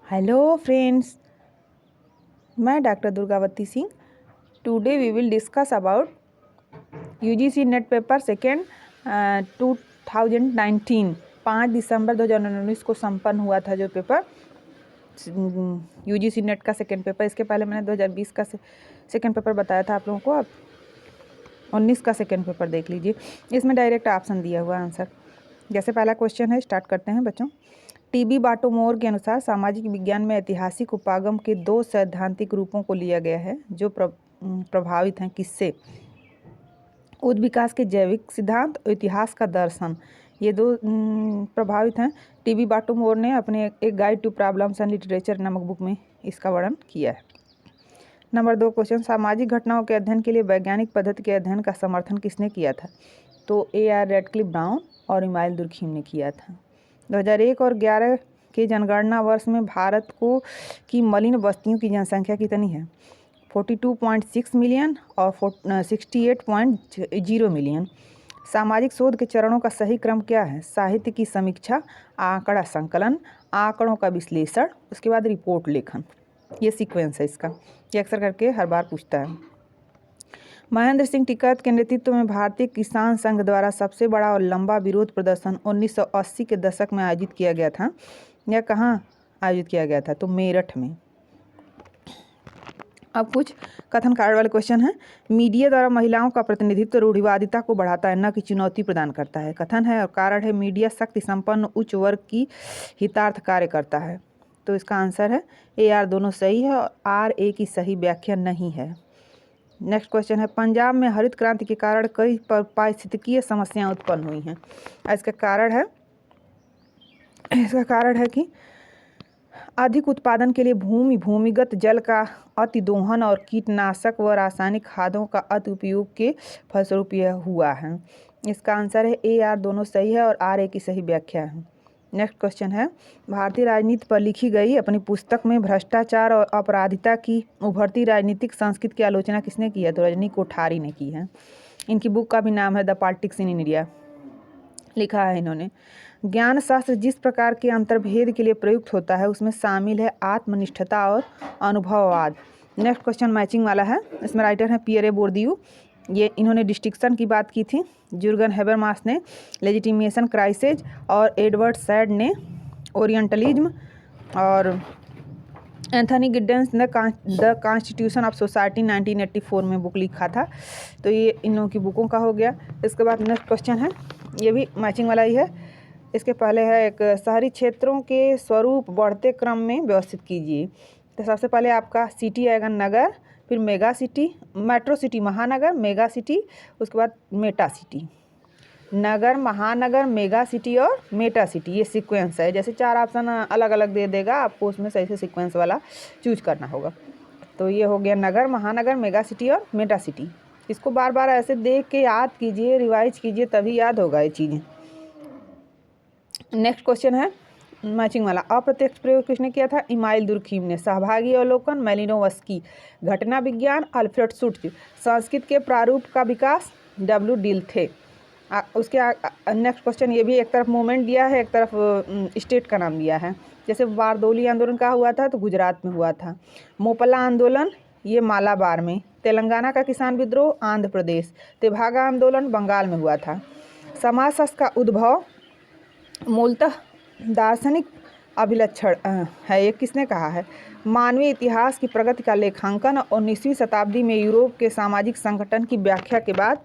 Hello friends, मैं doctor Durgavati Singh. Today we will discuss about UGC NET paper second 2019। 5 दिसंबर 2019 को संपन्न हुआ था जो पेपर यूजीसी नेट का सेकेंड पेपर। इसके पहले मैंने 2020 का सेकेंड पेपर बताया था आप लोगों को। अब 19 का सेकेंड पेपर देख लीजिए। इसमें डायरेक्ट ऑप्शन दिया हुआ आंसर। जैसे पहला क्वेश्चन है, स्टार्ट करते हैं बच्चों। टीबी बाटोमोर के अनुसार सामाजिक विज्ञान में ऐतिहासिक उपागम के 2 सैद्धांतिक रूपों को लिया गया है जो प्रभावित हैं किससे? उद विकास के जैविक सिद्धांत और इतिहास का दर्शन, ये 2 प्रभावित हैं। टीबी बाटोमोर ने अपने एक guide to problems and literature नामक बुक में इसका वर्णन किया है। नंबर 2 क्वेश्चन, सामाजिक घटनाओं के अध्ययन के लिए वैज्ञानिक पद्धति के अध्ययन का समर्थन किसने किया था? तो A.R. रैडक्लिफ ब्राउन और इमाइल दुर्खीम ने किया था। 2001 और 11 के जनगणना वर्ष में भारत की मलिन बस्तियों की जनसंख्या कितनी है? 42.6 मिलियन और 68.0 मिलियन। सामाजिक शोध के चरणों का सही क्रम क्या है? साहित्य की समीक्षा, आंकड़ा संकलन, आंकड़ों का विश्लेषण, उसके बाद रिपोर्ट लेखन। ये सीक्वेंस है इसका, ये अक्सर करके हर बार पूछता है। महेंद्र सिंह टिकैत के नेतृत्व में भारतीय किसान संघ द्वारा सबसे बड़ा और लंबा विरोध प्रदर्शन 1980 के दशक में आयोजित किया गया था। यह कहाँ आयोजित किया गया था? तो मेरठ में। अब कुछ कथन कारण वाले क्वेश्चन है। मीडिया द्वारा महिलाओं का प्रतिनिधित्व रूढ़िवादिता को बढ़ाता है, न कि चुनौती प्रदान करता है। कथन है और कारण है, मीडिया शक्ति संपन्न उच्च वर्ग की हितार्थ कार्य करता है। तो इसका आंसर है A.R. दोनों सही है और R.A. की सही व्याख्या नहीं है। नेक्स्ट क्वेश्चन है, पंजाब में हरित क्रांति के कारण कई पारिस्थितिकीय समस्याएं उत्पन्न हुई हैं। इसका कारण है कि अधिक उत्पादन के लिए भूमिगत जल का अतिदोहन और कीटनाशक व रासायनिक खादों का अति उपयोग के फलस्वरूप यह हुआ है। इसका आंसर है A.R. दोनों सही है और R.A. की सही व्याख्या है। नेक्स्ट क्वेश्चन है, भारतीय राजनीति पर लिखी गई अपनी पुस्तक में भ्रष्टाचार और अपराधिता की उभरती राजनीतिक संस्कृति की आलोचना किसने की है? तो रजनी कोठारी ने की है। इनकी बुक का भी नाम है द पॉलिटिक्स इन इंडिया। लिखा है इन्होंने, ज्ञान शास्त्र जिस प्रकार के अंतर्भेद के लिए प्रयुक्त होता है उसमें शामिल है आत्मनिष्ठता और अनुभववाद। नेक्स्ट क्वेश्चन मैचिंग वाला है। इसमें राइटर है पियरे बोर्दियू, ये इन्होंने डिस्टिंक्शन की बात की थी। जुर्गन हेबरमास ने लेजिटिमेशन क्राइसिस और एडवर्ड सैड ने ओरिएंटलिज्म और एंथनी गिड्डेंस ने द कॉन्स्टिट्यूशन ऑफ सोसाइटी 1984 में बुक लिखा था। तो ये इन लोगों की बुकों का हो गया। इसके बाद नेक्स्ट क्वेश्चन है, ये भी मैचिंग वाला ही है। इसके पहले है एक, शहरी क्षेत्रों के स्वरूप बढ़ते क्रम में व्यवस्थित कीजिए। तो सबसे पहले आपका सिटी आएगा नगर, फिर मेगा सिटी, मेट्रो सिटी, महानगर, मेगा सिटी, उसके बाद मेटा सिटी। नगर, महानगर, मेगा सिटी और मेटा सिटी, ये सीक्वेंस है। जैसे 4 ऑप्शन अलग अलग दे देगा, आपको उसमें सही से सीक्वेंस वाला चूज करना होगा। तो ये हो गया नगर, महानगर, मेगा सिटी और मेटा सिटी। इसको बार बार ऐसे देख के याद कीजिए, रिवाइज कीजिए, तभी याद होगा ये चीज़ें। नेक्स्ट क्वेश्चन है मैचिंग वाला, अप्रत्यक्ष प्रयोग किसने किया था? इमाइल दुर्खीम ने। सहभागी अवलोकन मेलिनोवस्की। घटना विज्ञान अल्फ्रेड शुट्ज। संस्कृत के प्रारूप का विकास W. डिल थे। उसके नेक्स्ट क्वेश्चन, ये भी एक तरफ मूवमेंट दिया है, एक तरफ स्टेट का नाम दिया है। जैसे बारदोली आंदोलन कहाँ हुआ था? तो गुजरात में हुआ था। मोपला आंदोलन ये मालाबार में। तेलंगाना का किसान विद्रोह आंध्र प्रदेश। तेभागा आंदोलन बंगाल में हुआ था। समाजशास्त्र का उद्भव मूलतः दार्शनिक अभिलक्षण है, ये किसने कहा है? मानवीय इतिहास की प्रगति का लेखांकन और 19वीं शताब्दी में यूरोप के सामाजिक संगठन की व्याख्या के बाद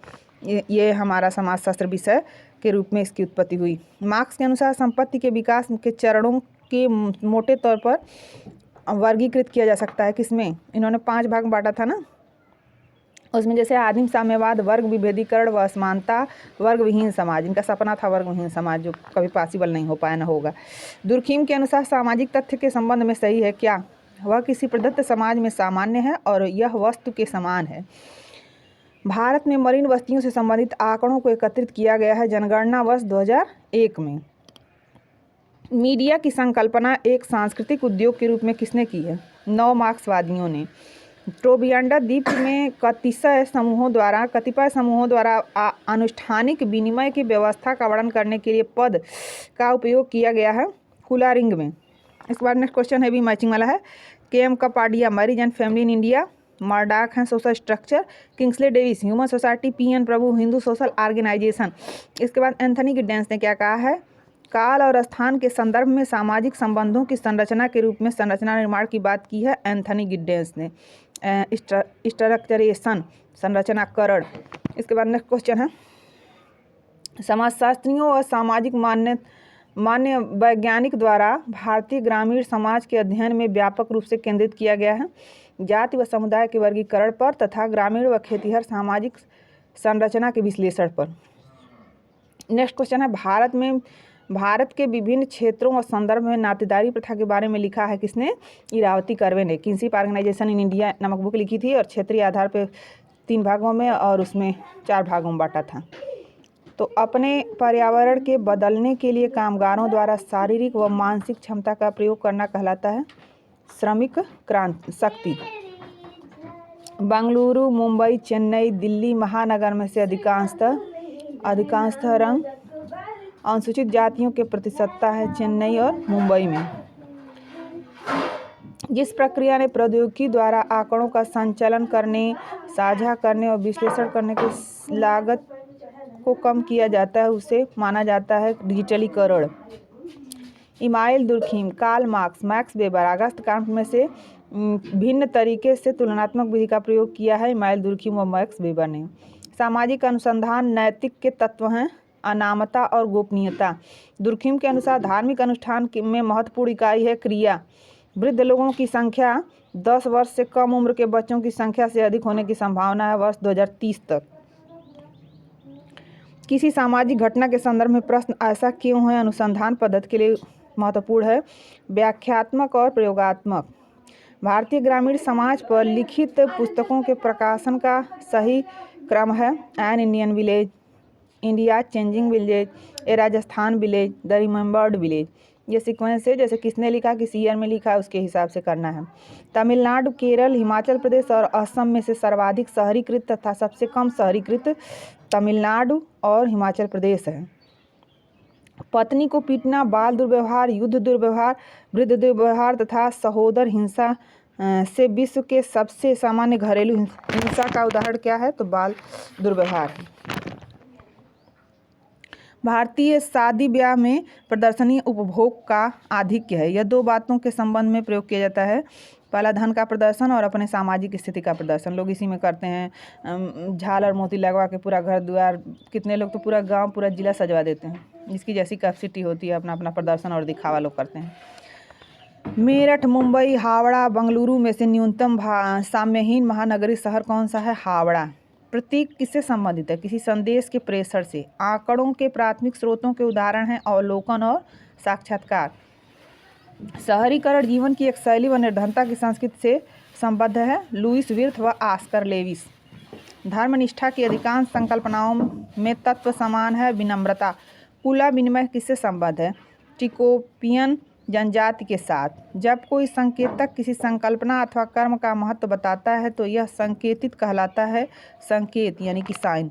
ये हमारा समाजशास्त्र विषय के रूप में इसकी उत्पत्ति हुई। मार्क्स के अनुसार संपत्ति के विकास के चरणों के मोटे तौर पर वर्गीकृत किया जा सकता है किसमें? इन्होंने 5 भाग बांटा था ना, उसमें जैसे आदिम साम्यवाद, वर्ग विभेदीकरण व असमानता, वर्ग विहीन समाज। इनका सपना था वर्ग विहीन समाज, जो कभी पॉसिबल नहीं हो पाया, ना होगा। दुर्खीम के अनुसार सामाजिक तथ्य के संबंध में सही है क्या? वह किसी प्रदत्त समाज में सामान्य है और यह वस्तु के समान है। भारत में मलिन बस्तियों से संबंधित आंकड़ों को एकत्रित किया गया है जनगणना वर्ष 2001 में। मीडिया की संकल्पना एक सांस्कृतिक उद्योग के रूप में किसने की है? नव मार्क्सवादियों ने। ट्रोबियांडा द्वीप में कतिपय समूहों द्वारा अनुष्ठानिक विनिमय की व्यवस्था का वर्णन करने के लिए पद का उपयोग किया गया है खुला रिंग में। इसके बाद नेक्स्ट क्वेश्चन है भी मैचिंग वाला है। K M. Kapadia, marriage and family in India. Murdock हैं social structure. Kingsley Davis, human society. P N. Prabhu, Hindu social organisation. इसके बाद एंथनी गिडेंस ने क्या कहा है, काल और स्थान के संदर्भ में सामाजिक संबंधों की संरचना के रूप में संरचना निर्माण की बात की है एंथनी गिडेंस ने। स्ट्रक्चरेशन, संरचनाकरण। इसके बाद नेक्स्ट क्वेश्चन है, समाजशास्त्रियों और सामाजिक मान्य वैज्ञानिक द्वारा भारतीय ग्रामीण समाज के अध्ययन में व्यापक रूप से केंद्रित किया गया है जाति व समुदाय के वर्गीकरण पर तथा ग्रामीण व खेतिहर सामाजिक संरचना के विश्लेषण पर। नेक्स्ट क्वेश्चन है, भारत के विभिन्न क्षेत्रों और संदर्भ में नातेदारी प्रथा के बारे में लिखा है किसने, इरावती कर्वे ने। किंगशिप ऑर्गेनाइजेशन इन इंडिया नामक बुक लिखी थी और क्षेत्रीय आधार पर 3 भागों में और उसमें 4 भागों में बांटा था। तो अपने पर्यावरण के बदलने के लिए कामगारों द्वारा शारीरिक व मानसिक क्षमता का प्रयोग करना कहलाता है श्रमिक क्रांति शक्ति। बेंगलुरु, मुंबई, चेन्नई, दिल्ली महानगर में से अधिकांशतः रंग अनुसूचित जातियों के प्रतिशतता है चेन्नई और मुंबई में। जिस प्रक्रिया ने प्रौद्योगिकी द्वारा आंकड़ों का संचालन करने, साझा करने और विश्लेषण करने की लागत को कम किया जाता है उसे माना जाता है डिजिटलीकरण। Emile Durkheim, Karl Marx, Max Weber, Auguste Comte में से भिन्न तरीके से तुलनात्मक विधि का प्रयोग किया है इमाइल दुर्खीम और मैक्स वेबर ने। सामाजिक अनुसंधान नैतिक के तत्व हैं अनामता और गोपनीयता। दुर्खीम के अनुसार धार्मिक अनुष्ठान में महत्वपूर्ण इकाई है क्रिया। वृद्ध लोगों की संख्या 10 वर्ष से कम उम्र के बच्चों की संख्या से अधिक होने की संभावना है वर्ष 2030 तक। किसी सामाजिक घटना के संदर्भ में प्रश्न ऐसा क्यों है अनुसंधान पद्धति के लिए महत्वपूर्ण है, व्याख्यात्मक और प्रयोगात्मक। भारतीय ग्रामीण समाज पर लिखित पुस्तकों के प्रकाशन का सही क्रम है an Indian village, India changing village, A Rajasthan village, the remembered village. ये सीक्वेंस है, जैसे किसने लिखा, किस ईयर में लिखा, उसके हिसाब से करना है। तमिलनाडु, केरल, हिमाचल प्रदेश और असम में से सर्वाधिक शहरीकृत तथा सबसे कम शहरीकृत तमिलनाडु और हिमाचल प्रदेश है। पत्नी को पीटना, बाल दुर्व्यवहार, युद्ध दुर्व्यवहार, वृद्ध दुर्व्यवहार तथा सहोदर हिंसा से विश्व के सबसे सामान्य घरेलू हिंसा का उदाहरण क्या है, तो बाल दुर्व्यवहार है। भारतीय शादी ब्याह में प्रदर्शनी उपभोग का आधिक्य है। यह 2 बातों के संबंध में प्रयोग किया जाता है, पहला धन का प्रदर्शन और अपने सामाजिक स्थिति का प्रदर्शन। लोग इसी में करते हैं, झालर मोती लगवा के पूरा घर द्वार, कितने लोग तो पूरा गांव पूरा जिला सजवा देते हैं। इसकी जैसी कैपेसिटी होती है, अपना अपना प्रदर्शन और दिखावा लोग करते हैं। मेरठ, मुंबई, हावड़ा, बेंगलुरु में से न्यूनतम साम्यहीन महानगरीय शहर कौन सा है, हावड़ा। प्रतीक किससे संबंधित है, किसी संदेश के प्रेषण से। आंकड़ों के प्राथमिक स्रोतों के उदाहरण हैं अवलोकन और साक्षात्कार। शहरीकरण जीवन की एक शैली व निर्धनता की संस्कृति से संबद्ध है, लुईस विर्थ व ऑस्कर लेविस। धर्मनिष्ठा की अधिकांश संकल्पनाओं में तत्व समान है, विनम्रता। कुला विनिमय किससे संबद्ध है, टिकोपियन जनजाति के साथ। जब कोई संकेतक किसी संकल्पना अथवा कर्म का महत्व बताता है तो यह संकेतित कहलाता है, संकेत यानी कि साइन।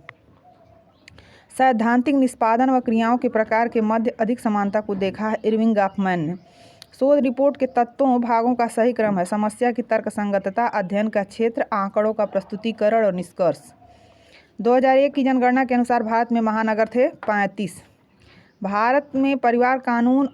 सैद्धांतिक निष्पादन व क्रियाओं के प्रकार के मध्य अधिक समानता को देखा है इरविंग गॉफमैन ने। शोध रिपोर्ट के तत्वों भागों का सही क्रम है, समस्या की तर्कसंगतता, अध्ययन का क्षेत्र, आंकड़ों का प्रस्तुतिकरण और निष्कर्ष। 2001 की जनगणना के अनुसार भारत में महानगर थे 35। भारत में परिवार कानून